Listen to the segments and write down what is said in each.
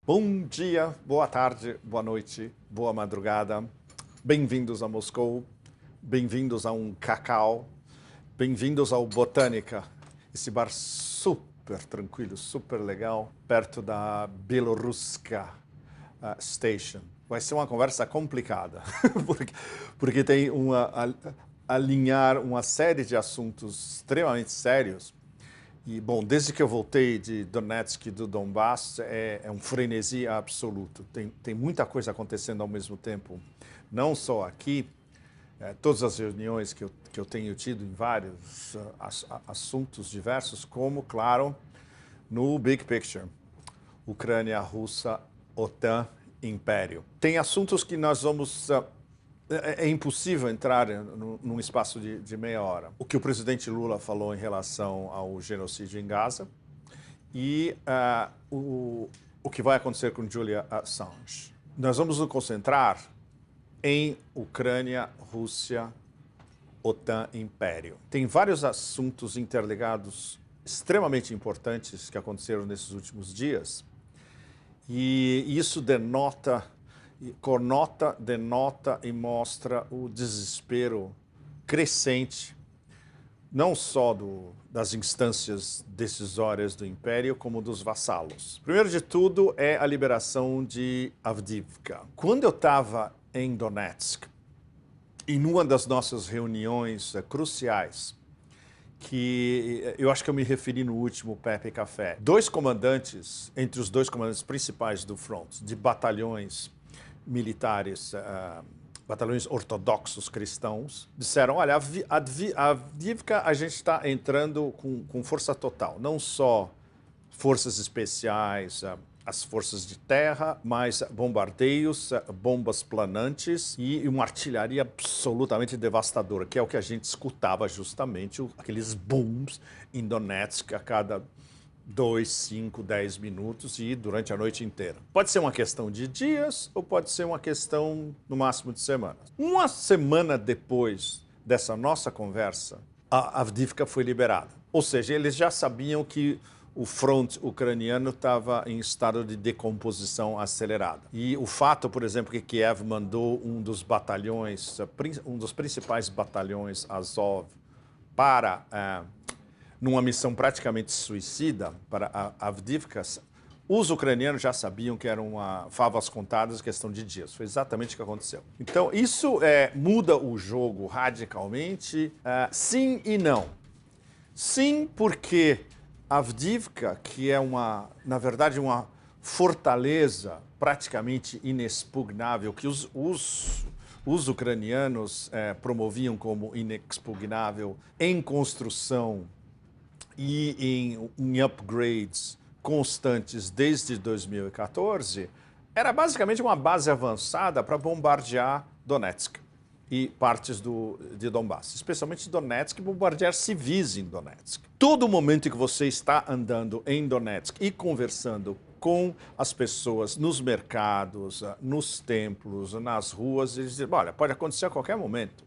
Bom dia, boa tarde, boa noite, boa madrugada. Bem-vindos a Moscou, bem-vindos a um cacau, bem-vindos ao Botânica, esse bar super tranquilo, super legal, perto da Beloruska Station. Vai ser uma conversa complicada, porque tem alinhar uma série de assuntos extremamente sérios. E, bom, desde que eu voltei de Donetsk e do Donbass, é um frenesi absoluto. Tem muita coisa acontecendo ao mesmo tempo. Não só aqui, todas as reuniões que eu tenho tido em vários assuntos diversos, como, claro, no Big Picture. Ucrânia, Rússia, OTAN, Império. Tem assuntos que nós vamos... É impossível entrar num espaço de meia hora. O que o presidente Lula falou em relação ao genocídio em Gaza e o que vai acontecer com Julian Assange. Nós vamos nos concentrar em Ucrânia, Rússia, OTAN, Império. Tem vários assuntos interligados extremamente importantes que aconteceram nesses últimos dias e isso denota e mostra o desespero crescente, não só das instâncias decisórias do Império, como dos vassalos. Primeiro de tudo é a liberação de Avdiivka. Quando eu estava em Donetsk, em uma das nossas reuniões cruciais, que eu acho que eu me referi no último Pepe Café, entre os dois comandantes principais do front, de batalhões militares, batalhões ortodoxos cristãos, disseram, olha, a Avdiivka a gente está entrando com força total, não só forças especiais, as forças de terra, mas bombardeios, bombas planantes e uma artilharia absolutamente devastadora, que é o que a gente escutava justamente, aqueles booms em Donetsk a cada 2, 5, 10 minutos e durante a noite inteira. Pode ser uma questão de dias ou pode ser uma questão, no máximo, de semanas. Uma semana depois dessa nossa conversa, a Avdiivka foi liberada. Ou seja, eles já sabiam que o front ucraniano estava em estado de decomposição acelerada. E o fato, por exemplo, que Kiev mandou um dos principais batalhões Azov para... numa missão praticamente suicida para a Avdiivka, os ucranianos já sabiam que eram favas contadas, questão de dias. Foi exatamente o que aconteceu. Então, isso muda o jogo radicalmente, sim e não. Sim, porque a Avdiivka, que é na verdade, uma fortaleza praticamente inexpugnável, que os ucranianos promoviam como inexpugnável em construção e em upgrades constantes desde 2014, era basicamente uma base avançada para bombardear Donetsk e partes de Donbass, especialmente Donetsk, e bombardear civis em Donetsk. Todo momento que você está andando em Donetsk e conversando com as pessoas nos mercados, nos templos, nas ruas, eles dizem, olha, pode acontecer a qualquer momento.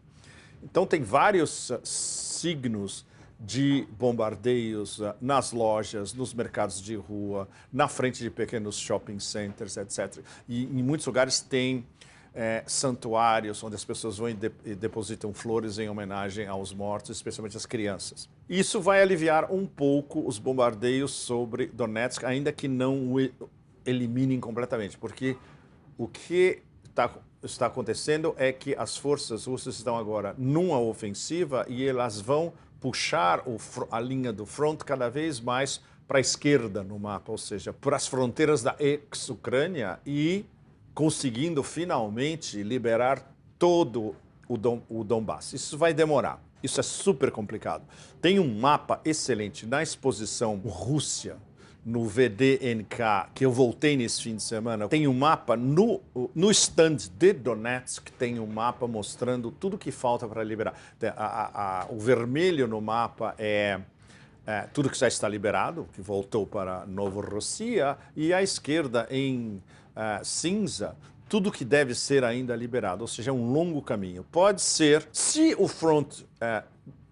Então tem vários signos de bombardeios nas lojas, nos mercados de rua, na frente de pequenos shopping centers, etc. E em muitos lugares tem santuários onde as pessoas vão e depositam flores em homenagem aos mortos, especialmente as crianças. Isso vai aliviar um pouco os bombardeios sobre Donetsk, ainda que não o eliminem completamente, porque o que está acontecendo é que as forças russas estão agora numa ofensiva e elas vão puxar a linha do front cada vez mais para a esquerda no mapa, ou seja, para as fronteiras da ex-Ucrânia e conseguindo finalmente liberar todo o Donbass. Isso vai demorar. Isso é super complicado. Tem um mapa excelente na exposição Rússia, no VDNK, que eu voltei nesse fim de semana. Tem um mapa no stand de Donetsk, tem um mapa mostrando tudo que falta para liberar. O vermelho no mapa é tudo que já está liberado, que voltou para Novorossia, e à esquerda, em cinza, tudo que deve ser ainda liberado, ou seja, é um longo caminho. Pode ser, se o front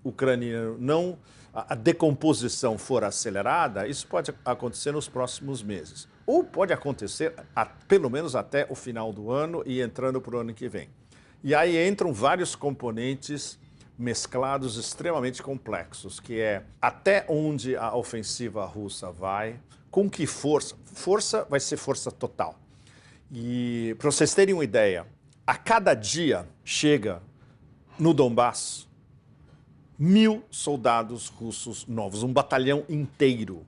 ucraniano a decomposição for acelerada, isso pode acontecer nos próximos meses. ou pode acontecer pelo menos até o final do ano e entrando para o ano que vem. E aí entram vários componentes mesclados extremamente complexos, que é até onde a ofensiva russa vai, com que força. Força vai ser força total. E para vocês terem uma ideia, a cada dia chega no Donbass 1.000 soldados russos novos, um batalhão inteiro,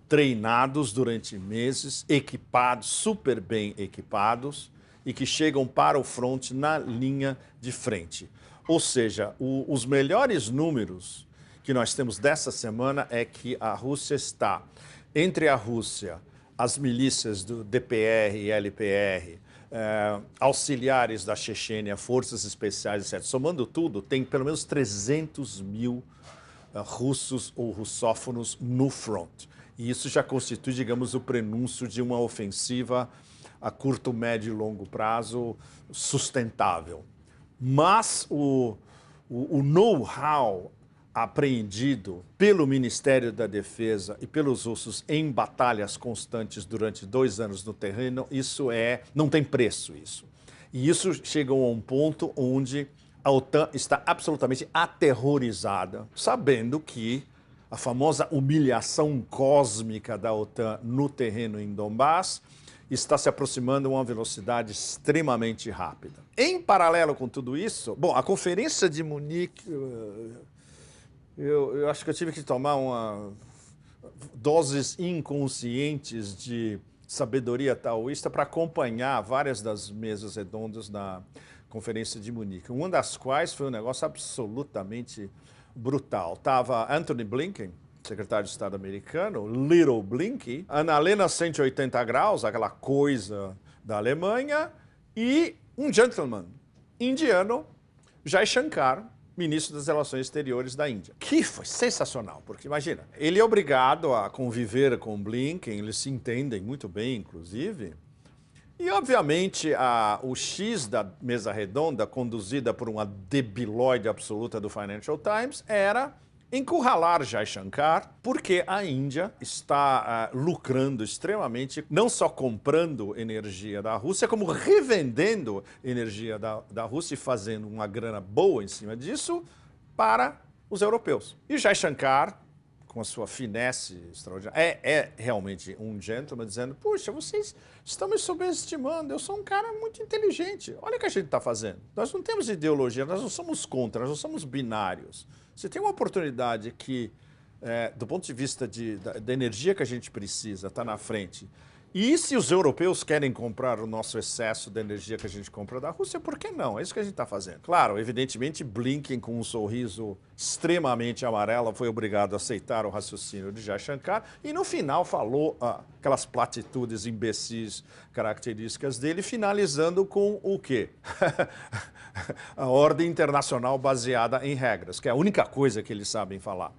treinados durante meses, equipados, super bem equipados, e que chegam para o fronte na linha de frente. Ou seja, os melhores números que nós temos dessa semana é que a Rússia está, entre a Rússia, as milícias do DPR e LPR, auxiliares da Chechênia, forças especiais, etc. Somando tudo, tem pelo menos 300 mil russos ou russófonos no front. E isso já constitui, digamos, o prenúncio de uma ofensiva a curto, médio e longo prazo sustentável. Mas o know-how apreendido pelo Ministério da Defesa e pelos russos em batalhas constantes durante 2 anos no terreno, isso não tem preço isso. E isso chega a um ponto onde a OTAN está absolutamente aterrorizada, sabendo que a famosa humilhação cósmica da OTAN no terreno em Donbass está se aproximando a uma velocidade extremamente rápida. Em paralelo com tudo isso, bom, a Conferência de Munique, eu acho que eu tive que tomar doses inconscientes de sabedoria taoísta para acompanhar várias das mesas redondas na Conferência de Munique, uma das quais foi um negócio absolutamente brutal. Estava Antony Blinken, secretário de Estado americano, Little Blinky, Annalena 180 graus, aquela coisa da Alemanha, e um gentleman indiano, Jai Shankar, ministro das Relações Exteriores da Índia, que foi sensacional, porque imagina, ele é obrigado a conviver com Blinken, eles se entendem muito bem, inclusive, e obviamente o X da mesa redonda, conduzida por uma debilóide absoluta do Financial Times, era encurralar Jai Shankar, porque a Índia está lucrando extremamente, não só comprando energia da Rússia, como revendendo energia da Rússia e fazendo uma grana boa em cima disso para os europeus. E Jai Shankar, com a sua finesse extraordinária, é realmente um gentleman dizendo, puxa, vocês estão me subestimando, eu sou um cara muito inteligente, olha o que a gente está fazendo. Nós não temos ideologia, nós não somos contra, nós não somos binários. Você tem uma oportunidade que, do ponto de vista da energia que a gente precisa, está na frente. E se os europeus querem comprar o nosso excesso de energia que a gente compra da Rússia, por que não? É isso que a gente está fazendo. Claro, evidentemente, Blinken, com um sorriso extremamente amarelo, foi obrigado a aceitar o raciocínio de Jai Shankar e, no final, falou aquelas platitudes imbecis características dele, finalizando com o quê? A ordem internacional baseada em regras, que é a única coisa que eles sabem falar.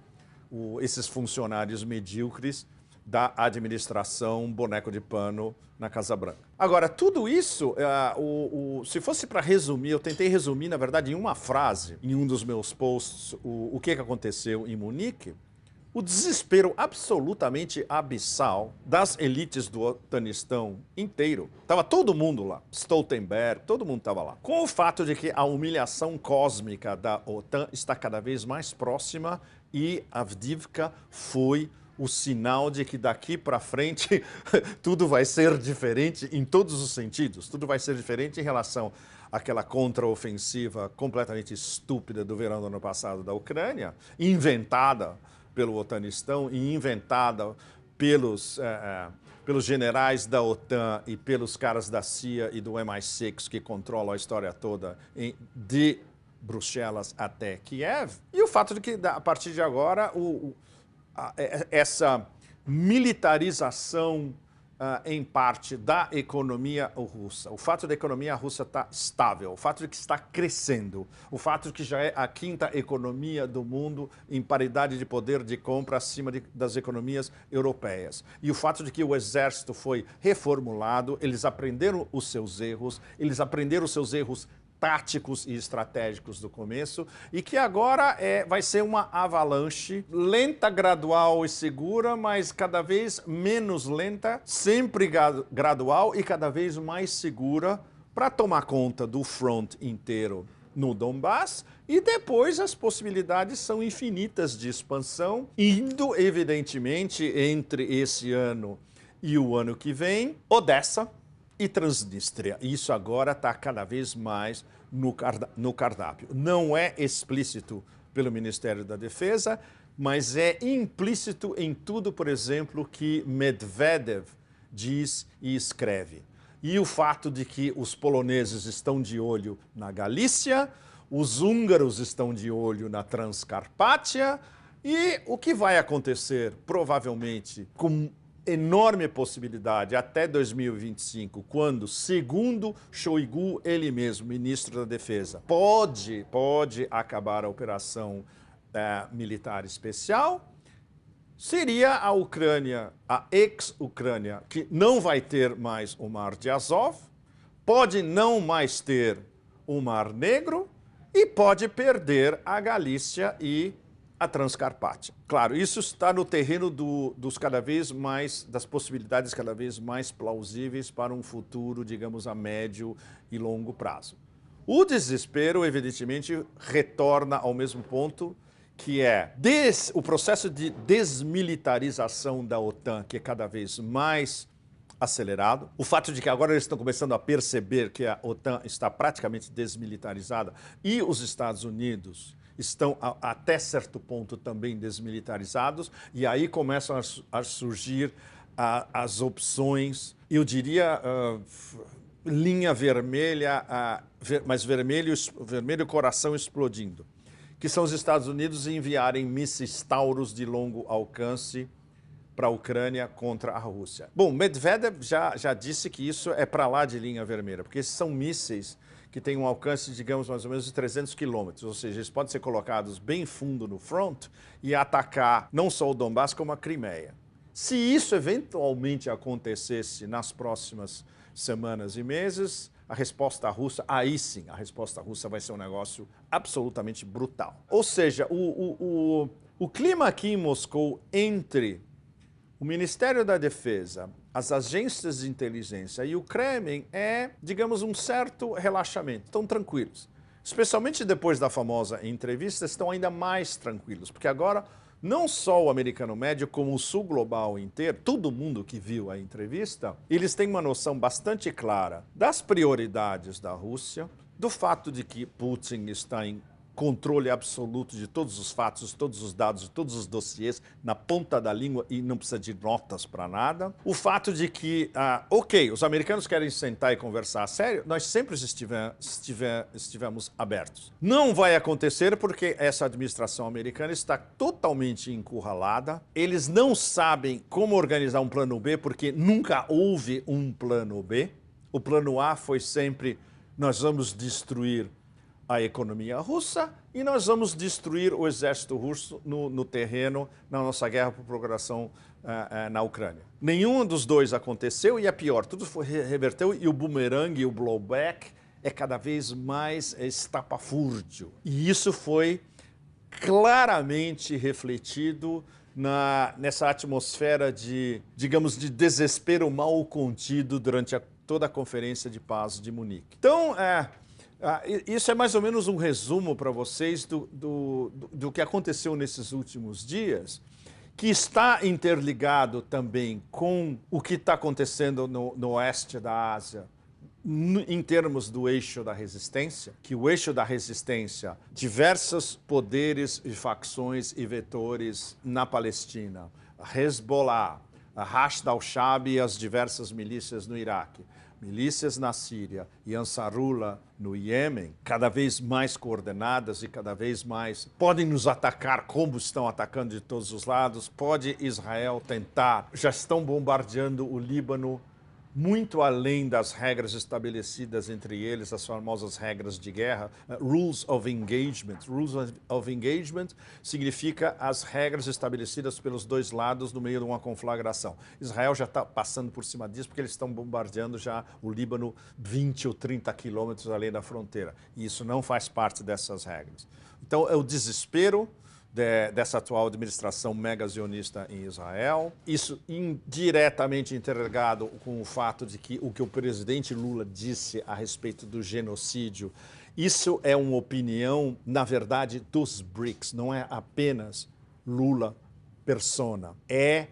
Esses funcionários medíocres da administração boneco de pano na Casa Branca. Agora, tudo isso, se fosse para resumir, eu tentei resumir, na verdade, em uma frase, em um dos meus posts, o que aconteceu em Munique, o desespero absolutamente abissal das elites do otanistão inteiro. Estava todo mundo lá, Stoltenberg, todo mundo estava lá. Com o fato de que a humilhação cósmica da OTAN está cada vez mais próxima e Avdiivka foi o sinal de que daqui para frente tudo vai ser diferente em todos os sentidos. Tudo vai ser diferente em relação àquela contraofensiva completamente estúpida do verão do ano passado da Ucrânia, inventada pelo otanistão e inventada pelos generais da OTAN e pelos caras da CIA e do MI6 que controlam a história toda de Bruxelas até Kiev. E o fato de que, a partir de agora, essa militarização em parte da economia russa, o fato da economia russa estar estável, o fato de que está crescendo, o fato de que já é a 5ª economia do mundo em paridade de poder de compra acima das economias europeias, e o fato de que o exército foi reformulado, eles aprenderam os seus erros táticos e estratégicos do começo e que agora vai ser uma avalanche lenta, gradual e segura, mas cada vez menos lenta, sempre gradual e cada vez mais segura para tomar conta do front inteiro no Donbass, e depois as possibilidades são infinitas de expansão, indo, evidentemente, entre esse ano e o ano que vem, Odessa e Transnistria. Isso agora está cada vez mais no cardápio. Não é explícito pelo Ministério da Defesa, mas é implícito em tudo, por exemplo, que Medvedev diz e escreve. E o fato de que os poloneses estão de olho na Galícia, os húngaros estão de olho na Transcarpátia, e o que vai acontecer, provavelmente, com enorme possibilidade, até 2025, quando, segundo Shoigu, ele mesmo, ministro da Defesa, pode acabar a operação militar especial, seria a Ucrânia, a ex-Ucrânia, que não vai ter mais o Mar de Azov, pode não mais ter o Mar Negro e pode perder a Galícia e a Transcarpátia. Claro, isso está no terreno das possibilidades cada vez mais plausíveis para um futuro, digamos, a médio e longo prazo. O desespero, evidentemente, retorna ao mesmo ponto, que é o processo de desmilitarização da OTAN, que é cada vez mais acelerado. O fato de que agora eles estão começando a perceber que a OTAN está praticamente desmilitarizada e os Estados Unidos estão, até certo ponto, também desmilitarizados, e aí começam a surgir as opções, eu diria, linha vermelha, mas vermelho coração explodindo, que são os Estados Unidos enviarem mísseis Taurus de longo alcance para a Ucrânia contra a Rússia. Bom, Medvedev já disse que isso é para lá de linha vermelha, porque esses são mísseis que têm um alcance, digamos, mais ou menos de 300 quilômetros, ou seja, eles podem ser colocados bem fundo no front e atacar não só o Donbass, como a Crimeia. Se isso eventualmente acontecesse nas próximas semanas e meses, a resposta russa, aí sim, a resposta russa vai ser um negócio absolutamente brutal. Ou seja, o clima aqui em Moscou entre o Ministério da Defesa, as agências de inteligência e o Kremlin é, digamos, um certo relaxamento. Estão tranquilos. Especialmente depois da famosa entrevista, estão ainda mais tranquilos, porque agora não só o americano médio, como o sul global inteiro, todo mundo que viu a entrevista, eles têm uma noção bastante clara das prioridades da Rússia, do fato de que Putin está em controle absoluto de todos os fatos, todos os dados, todos os dossiês na ponta da língua e não precisa de notas para nada. O fato de que, ok, os americanos querem sentar e conversar a sério, nós sempre estivemos abertos. Não vai acontecer porque essa administração americana está totalmente encurralada. Eles não sabem como organizar um plano B porque nunca houve um plano B. O plano A foi sempre, nós vamos destruir a economia russa e nós vamos destruir o exército russo no terreno na nossa guerra por procuração na Ucrânia. Nenhum dos dois aconteceu e é pior, tudo reverteu e o boomerang e o blowback é cada vez mais estapafúrdio. E isso foi claramente refletido nessa atmosfera de, digamos, de desespero mal contido durante toda a Conferência de Paz de Munique. Então, isso é mais ou menos um resumo para vocês do que aconteceu nesses últimos dias, que está interligado também com o que está acontecendo no oeste da Ásia, em termos do eixo da resistência, que o eixo da resistência, diversos poderes e facções e vetores na Palestina, Hezbollah, Hashd al-Shaabi e as diversas milícias no Iraque, milícias na Síria e Ansarullah no Iêmen, cada vez mais coordenadas e cada vez mais podem nos atacar como estão atacando de todos os lados, pode Israel tentar, já estão bombardeando o Líbano muito além das regras estabelecidas entre eles, as famosas regras de guerra, Rules of Engagement. Rules of Engagement significa as regras estabelecidas pelos dois lados no meio de uma conflagração. Israel já está passando por cima disso porque eles estão bombardeando já o Líbano 20 ou 30 quilômetros além da fronteira. E isso não faz parte dessas regras. Então, é o desespero dessa atual administração mega-zionista em Israel. Isso indiretamente interligado com o fato de que o que o presidente Lula disse a respeito do genocídio, isso é uma opinião, na verdade, dos BRICS, não é apenas Lula persona, é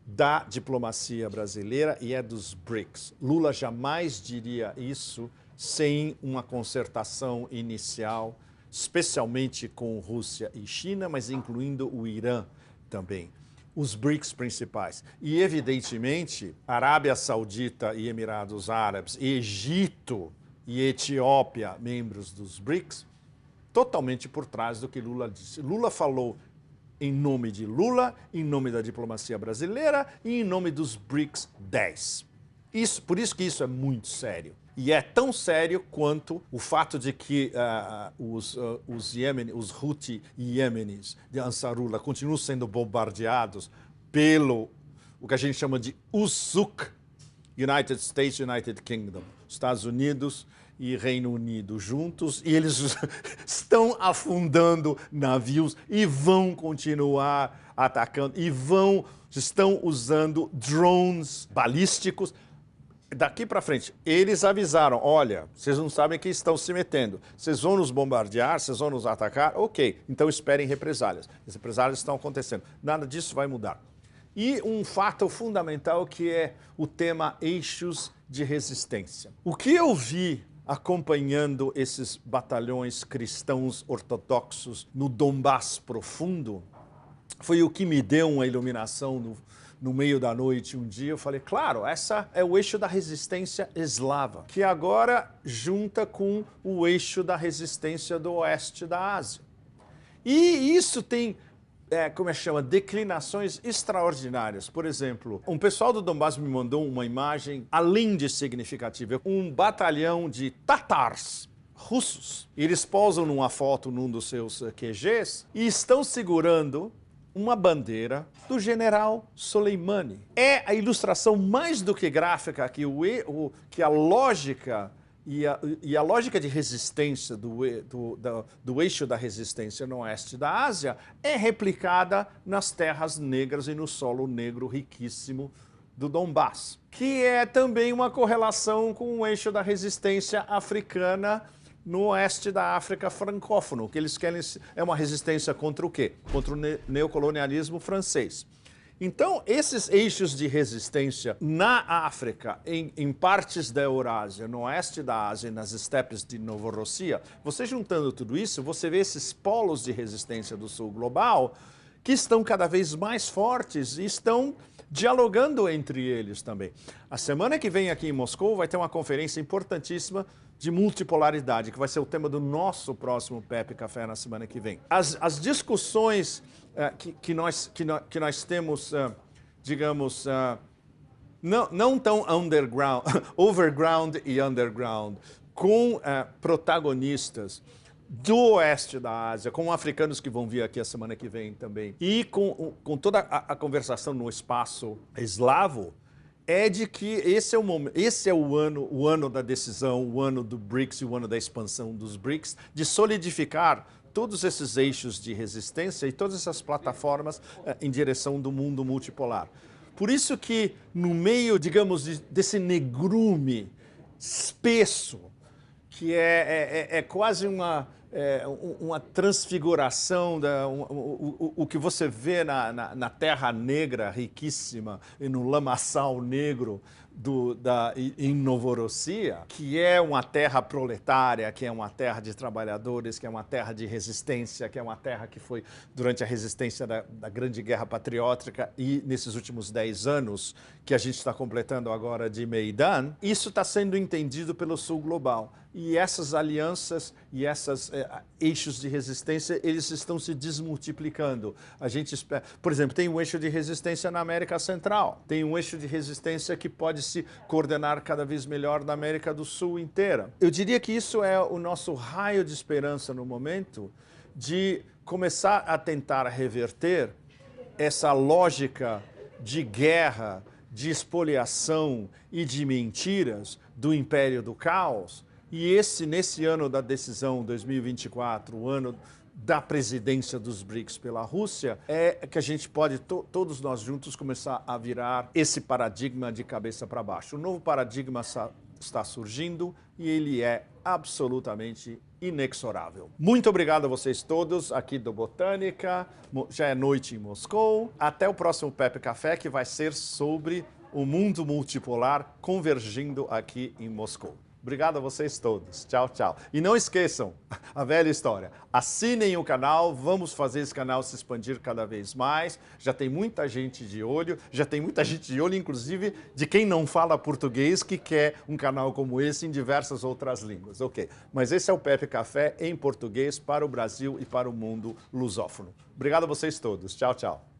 da diplomacia brasileira e é dos BRICS. Lula jamais diria isso sem uma concertação inicial, especialmente com Rússia e China, mas incluindo o Irã também, os BRICS principais. E, evidentemente, Arábia Saudita e Emirados Árabes, Egito e Etiópia, membros dos BRICS, totalmente por trás do que Lula disse. Lula falou em nome de Lula, em nome da diplomacia brasileira e em nome dos BRICS 10. Por isso que isso é muito sério. E é tão sério quanto o fato de que os Houthi iemenis de Ansarullah continuam sendo bombardeados pelo o que a gente chama de USUK, United States, United Kingdom, Estados Unidos e Reino Unido juntos, e eles estão afundando navios e vão continuar atacando, e estão usando drones balísticos. Daqui para frente, eles avisaram, olha, vocês não sabem que estão se metendo, vocês vão nos bombardear, vocês vão nos atacar, ok, então esperem represálias. As represálias estão acontecendo, nada disso vai mudar. E um fato fundamental que é o tema eixos de resistência. O que eu vi acompanhando esses batalhões cristãos ortodoxos no Donbass profundo foi o que me deu uma iluminação no meio da noite um dia. Eu falei, claro, essa é o eixo da resistência eslava, que agora junta com o eixo da resistência do oeste da Ásia. E isso tem, como é que chama, declinações extraordinárias. Por exemplo, um pessoal do Donbass me mandou uma imagem além de significativa, um batalhão de tatars russos. Eles posam numa foto num dos seus QGs e estão segurando uma bandeira do general Soleimani. É a ilustração mais do que gráfica que a lógica e a lógica de resistência do eixo da resistência no oeste da Ásia é replicada nas terras negras e no solo negro riquíssimo do Donbass, que é também uma correlação com o eixo da resistência africana no oeste da África francófono. O que eles querem é uma resistência contra o quê? Contra o neocolonialismo francês. Então, esses eixos de resistência na África, em partes da Eurásia, no oeste da Ásia e nas estepes de Novorossia, você juntando tudo isso, você vê esses polos de resistência do sul global que estão cada vez mais fortes e estão dialogando entre eles também. A semana que vem aqui em Moscou vai ter uma conferência importantíssima de multipolaridade, que vai ser o tema do nosso próximo Pepe Café na semana que vem. As discussões que nós temos, digamos, não tão underground, overground e underground, com protagonistas do oeste da Ásia, com africanos que vão vir aqui a semana que vem também, e com toda a conversação no espaço eslavo, é de que esse é o ano da decisão, o ano do BRICS e o ano da expansão dos BRICS, de solidificar todos esses eixos de resistência e todas essas plataformas em direção do mundo multipolar. Por isso que no meio, digamos, desse negrume espesso, que é quase uma transfiguração, o que você vê na terra negra riquíssima e no lamaçal negro em Novorossia, que é uma terra proletária, que é uma terra de trabalhadores, que é uma terra de resistência, que é uma terra que foi durante a resistência da Grande Guerra Patriótica e nesses últimos 10 anos, que a gente está completando agora de Maidan, isso está sendo entendido pelo Sul Global. E essas alianças e esses eixos de resistência, eles estão se desmultiplicando. A gente espera, por exemplo, tem um eixo de resistência na América Central, tem um eixo de resistência que pode pode se coordenar cada vez melhor na América do Sul inteira. Eu diria que isso é o nosso raio de esperança no momento de começar a tentar reverter essa lógica de guerra, de espoliação e de mentiras do império do caos. E nesse ano da decisão 2024, o ano da presidência dos BRICS pela Rússia, é que a gente pode, todos nós juntos, começar a virar esse paradigma de cabeça para baixo. O novo paradigma está surgindo e ele é absolutamente inexorável. Muito obrigado a vocês todos aqui do Botânica. Já é noite em Moscou. Até o próximo Pepe Café, que vai ser sobre o mundo multipolar convergindo aqui em Moscou. Obrigado a vocês todos. Tchau, tchau. E não esqueçam a velha história. Assinem o canal, vamos fazer esse canal se expandir cada vez mais. Já tem muita gente de olho, inclusive de quem não fala português que quer um canal como esse em diversas outras línguas. Ok, mas esse é o Pepe Café em português para o Brasil e para o mundo lusófono. Obrigado a vocês todos. Tchau, tchau.